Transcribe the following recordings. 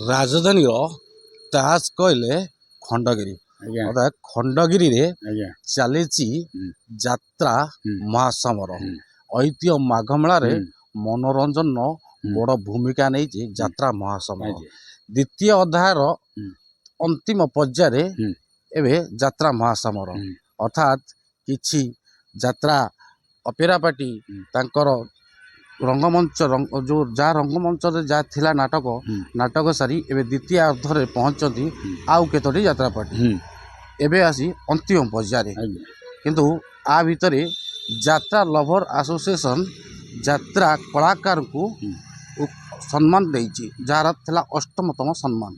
राजधानी ताज कहले खंडगिरी ଆଜ୍ଞା अर्थात खंडगिरी रे ଆଜ୍ଞା चली ଯାତ୍ରା महासमर ऐतिह्य माघमेला रे मनोरंजन बड़ भूमिका नहीं ଯାତ୍ରା महासमर ଆଜ୍ଞା द्वितीय अध्यायर अंतिम पर्यायर एवं ଯାତ୍ରା महासमर अर्थात किछि ଯାତ୍ରା अपेरा पार्टी तांकर रंगमंच जो जहाँ रंगमंच जहाँ थिला नाटक नाटक सारी एवं द्वितीय अर्थरे पहुँचती आउ केतोटी ଯାତ୍ରା पार्टी एबे आसी अंतिम पर्यायर किंतु आ भितर ଯାତ୍ରା लभर एसोसिएशन ଯାତ୍ରା कलाकार को सम्मान देइछि जार थिला अष्टमतम सम्मान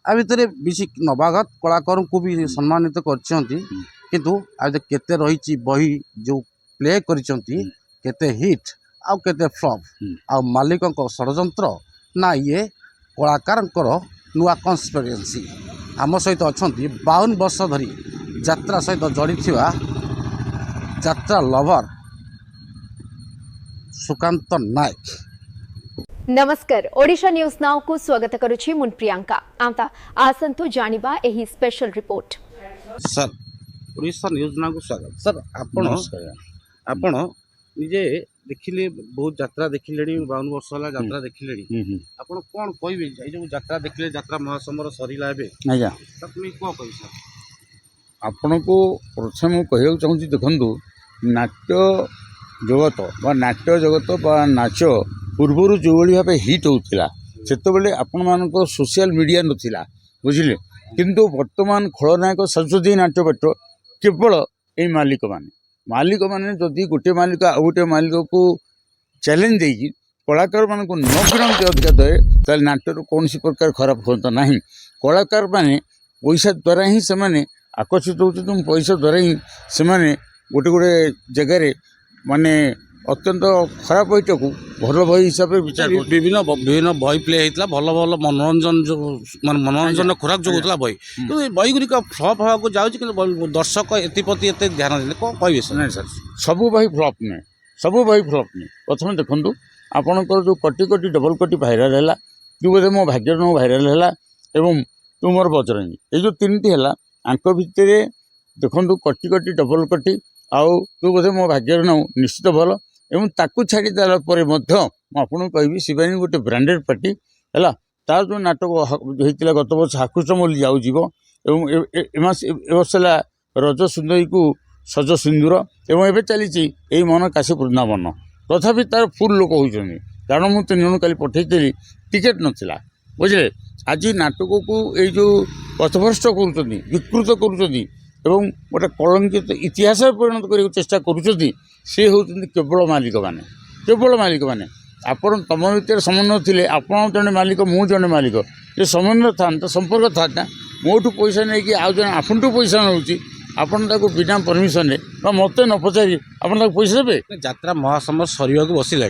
आ भितर बेसी नवागत कलाकार को भी सम्मानित करछंती किंतु आ केते रहिछि बही जो प्ले करिसंती केते हिट आउ केते फ्लॉप आउ मालिकंक षडयंत्र ना ये कलाकारंकर नुआ कन्स्पिरेसी आम सहित अछंती 52 वर्ष धरी ଯାତ୍ରା सहित जड़ी थिवा ଯାତ୍ରା लवर सुकांत नायक। नमस्कार ओडिशा न्यूज नाउ को स्वागत करुछि मुन प्रियंका आमता आसंतु जानिबा एही special report. Sir Odisha news now को स्वागत। सर आपण निजे देखिले बहुत यात्रा देखिले 52 वर्ष होला यात्रा देखिले आपण कोन कहबे ए जो यात्रा देखिले यात्रा महासमर सरीला एबे ଆଜ୍ଞା त तुमी को कहि सर ଆପଣଙ୍କୁ ପ୍ରଥମେ ମୁଁ କହିବାକୁ ଚାହୁଁଛି ଦେଖନ୍ତୁ ନାଟ୍ୟ ଜଗତ ନାଟ୍ୟ ଜଗତ ବା ନାଚ ପୂର୍ବରୁ ଯେଉଁଭଳି ଭାବେ ହିଟ୍ ହେଉଥିଲା ସେତେବେଳେ ଆପଣମାନଙ୍କର ସୋସିଆଲ ମିଡ଼ିଆ ନଥିଲା ବୁଝିଲେ କିନ୍ତୁ ବର୍ତ୍ତମାନ ଖଳନାୟକ ସାଜୁଛନ୍ତି ନାଟ୍ୟପାତ୍ର କେବଳ ଏଇ ମାଲିକମାନେ ଯଦି ଗୋଟିଏ ମାଲିକ ଆଉ ଗୋଟିଏ ମାଲିକକୁ ଚ୍ୟାଲେଞ୍ଜ ଦେଇକି କଳାକାରମାନଙ୍କୁ ନ କିଣନ୍ତି ଅଧିକା ଦରେ ତାହେଲେ ନାଟ୍ୟର କୌଣସି ପ୍ରକାର ଖରାପ ହୁଅନ୍ତା ନାହିଁ। କଳାକାରମାନେ ପଇସା ଦ୍ୱାରା ହିଁ ସେମାନେ आकर्षित होती पैसा द्वारा ही से गोटे जगार माने अत्यंत खराब बहीटा को भल बही हिसाब से विचार विभिन्न विभिन्न बही प्ले होता भल भल मनोरंजन जो मनोरंजन खुराक जो होता बही तो बही गुड़िक फ्लप हाँ जाऊँगी कि दर्शक एप्रति एत ध्यान देते कौन कहे सर? नहीं सर सबू बही फ्लप नुहे सबू बही फ्लप नुहे प्रथम देखूँ आपणकर जो कटी कटी डबल कटी भाइराल है जो बोधे मो भाग्य नो भाइराल है एवं तू मोर बजरंगी ये जो तीन है आंक भितर देखु कटी कटी डबल कटी आउ तू बोधे मो भाग्य नौ निश्चित भल एवं ताकू छाड़देला आपको कहि शिवानी गोटे ब्रांडेड पार्टी है तार जो नाटक होता गत वर्ष हाकुश मोली जाऊँ एवं रज सुंदरी को सज सिंदूर एवं एवं चली मन काशी वृंदावन तथापि तार फुल लोक होती कारण मुझे 3 जन काली पठे टिकेट नाला बुझे आज नाटक को ये जो पथभ्रष्ट कर विकृत कर गोटे कलंकित इतिहास परिणत करने चेष्टा करुँच सी होती केवल मालिक मैंने आपण तुम भर समन्वय थे आप जड़े मालिक मु जड़े मालिक ये समन्वय था संपर्क था मोठू पैसा नहीं कि आउ जन आपंठू पैसा नौ आपण बिना परमिशन मत न पचारि आप पैसा देवे ଯାତ୍ରା महासमर सरिया को बसला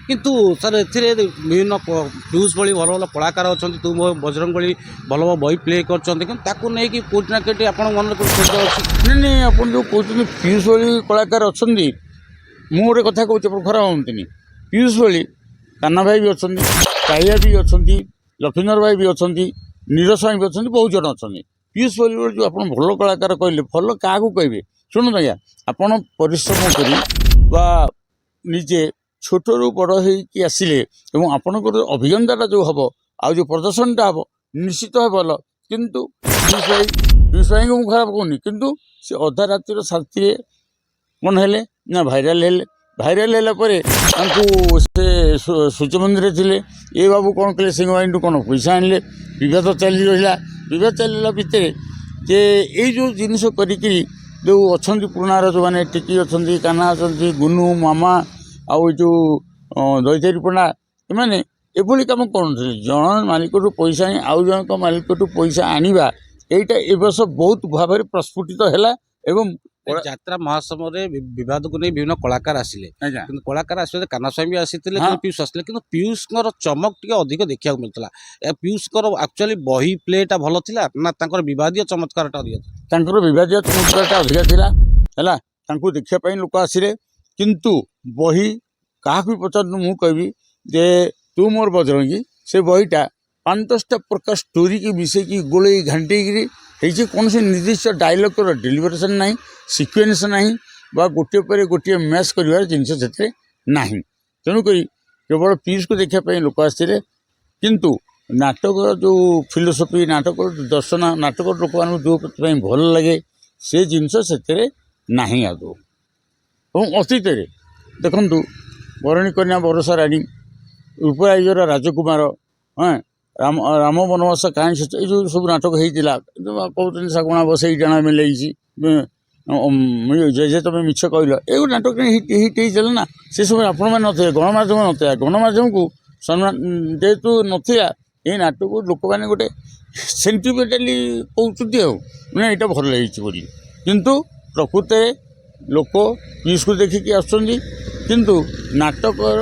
किंतु सर विभिन्न पीयूष भली भल भल कलाकार अच्छा तू मो बजरंग भली भल भल बही प्ले कर नहीं कौट ना कहीं आप मन नहीं नहीं आप जो कहते पीयूष भली कलाकार अच्छा मुझे गोटे कथा कहूँ खराब हमें पीयूष भली कान्ना भाई भी अच्छा कालिया भी अच्छा लक्ष्मीधर भाई भी अच्छा नीरज भाई भी अच्छा बहुत जन अच्छा पीयूष भली जो आप भल कलाकार कहले भल क्या कहे शुणु आज्ञा आपड़ परिश्रम करजे छोटू बड़ होगी आसिले आपणकर अभिज्ञता जो हम आज जो प्रदर्शनटा हम निश्चित है भल किंतु पीयूष भाई को खराब कहूनी किंतु से अधा रातिर शांति कौन है ना भाइराल है से सूर्य मंदिर थे ये बाबू कौन कले सिंह बाई कौन पैसा आनले बद चली रहा बद चलला भितर जे ये जो जिनस करी जो अच्छा पुराणार जो मैंने टिकी अच्छा काना अच्छा गुनु मामा आउ जो दैतारी पंडा एमाने एभली कम करूँ जन मालिक पैसा आउ जन मालिक पैसा आनिबा एटा ए वर्ष बहुत भाव में प्रस्फुटित है एवं ଯାତ୍ରା महासमर विवाद को नहीं विभिन्न कलाकार आसिले कलाकार आसते कान्हा स्वामी आसी पीयूष आसते कि पीयूष चमक टी अधिक देखा मिलता पीयूष एक्चुअली बही प्लेटा भल था ना विवादीय चमत्कारटा अधिक विवादीय चमत्कारटा अधिका है देखापी लोक आसिले किंतु बही क्या पचार मुझे कहबी जे तू मोर बजरंगी से बहीटा ପାଞ୍ଚ-ଦଶଟା ପ୍ରକାର ଷ୍ଟୋରିକି ମିଶେଇକି ଗୋଳେଇ ଘାଣ୍ଟେଇକିରି ହେଇଛି। କୌଣସି ନିର୍ଦ୍ଦିଷ୍ଟ ଡାଇଲଗ୍ର ଡେଲିଭରେସନ୍ ନାହିଁ, ସିକ୍ୱେନ୍ସ ନାହିଁ ବା ଗୋଟିଏ ପରେ ଗୋଟିଏ ମ୍ୟାଚ୍ କରିବାର ଜିନିଷ ସେଥିରେ ନାହିଁ। ତେଣୁକରି କେବଳ ପିସ୍କୁ ଦେଖିବା ପାଇଁ ଲୋକ ଆସିଥିଲେ, କିନ୍ତୁ ନାଟକର ଯେଉଁ ଫିଲୋସଫି, ନାଟକର ଦର୍ଶନ, ନାଟକର ଲୋକମାନଙ୍କୁ ଯେଉଁଥିପାଇଁ ଭଲ ଲାଗେ ସେ ଜିନିଷ ସେଥିରେ ନାହିଁ ଆଦୌ। ଏବଂ ଅତୀତରେ ଦେଖନ୍ତୁ ବରଣୀ କନ୍ୟା ବରଷା ରାଣୀ, ରୂପରାଇଜର ରାଜକୁମାର, ରାମ ବନବାସ କାହିଁ ସତ୍ୟ, ଏଇ ଯେଉଁ ସବୁ ନାଟକ ହେଇଥିଲା, କହୁଛନ୍ତି ଶାଗୁଣା ବସେଇ ଡାଣା ମେଲେଇଛି, ଯେ ତମେ ମିଛ କହିଲ, ଏଇ ନାଟକ ହିଟ୍ ହେଇଥିଲା ନା। ସେ ସମୟରେ ଆପଣମାନେ ନଥିଲେ, ଗଣମାଧ୍ୟମ ନଥିଲା। ଗଣମାଧ୍ୟମକୁ ସମ୍ମାନ ଯେହେତୁ ନଥିଲା, ଏଇ ନାଟକକୁ ଲୋକମାନେ ଗୋଟେ ସେଣ୍ଟିମେଣ୍ଟାଲି କହୁଛନ୍ତି ଆଉ ମାନେ ଏଇଟା ଭଲ ହେଇଛି ବୋଲି। କିନ୍ତୁ ପ୍ରକୃତରେ ଲୋକ ପିସ୍କୁ ଦେଖିକି ଆସୁଛନ୍ତି, କିନ୍ତୁ ନାଟକର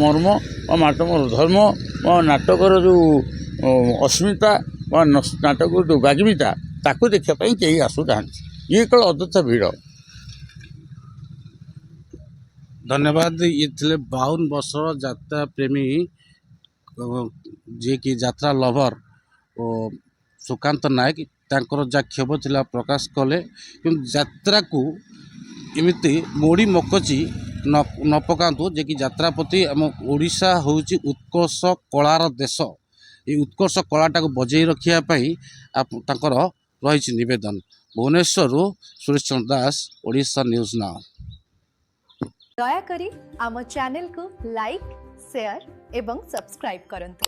ମର୍ମ ବା ନାଟକର ଧର୍ମ ବା ନାଟକର ଯେଉଁ ଅସ୍ମିତା ବା ନାଟକର ଯେଉଁ ବାଗ୍ମିତା ତାକୁ ଦେଖିବା ପାଇଁ କେହି ଆସୁନାହାନ୍ତି। ଇଏ କେବଳ ଅଯଥା ଭିଡ଼। ଧନ୍ୟବାଦ। ଇଏ ଥିଲେ 52 ବର୍ଷର ଯାତ୍ରା ପ୍ରେମୀ, ଯିଏକି ଯାତ୍ରା ଲଭର ଓ ସୁକାନ୍ତ ନାୟକ। ତାଙ୍କର ଯାହା କ୍ଷୋଭ ଥିଲା ପ୍ରକାଶ କଲେ, କିନ୍ତୁ ଯାତ୍ରାକୁ ଏମିତି ମୋଡ଼ି ମକଚି ନ ପକାନ୍ତୁ ଯେ କି ଯାତ୍ରା ପ୍ରତି ଆମ ଓଡ଼ିଶା ହେଉଛି ଉତ୍କର୍ଷ କଳାର ଦେଶ। এই ଉତ୍କର୍ଷ କଳାଟାକୁ ବଜେଇ ରଖିବା ପାଇଁ ତାଙ୍କର ରହିଛି ନିବେଦନ। ଭୁବନେଶ୍ୱରରୁ ସୁରେଶ ଚନ୍ଦ୍ର ଦାସ, ଓଡ଼ିଶା ନ୍ୟୁଜ୍ ନାଓ। ଦୟାକରି ଆମ ଚ୍ୟାନେଲକୁ ଲାଇକ୍, ସେୟାର ଏବଂ ସବସ୍କ୍ରାଇବ୍ କରନ୍ତୁ।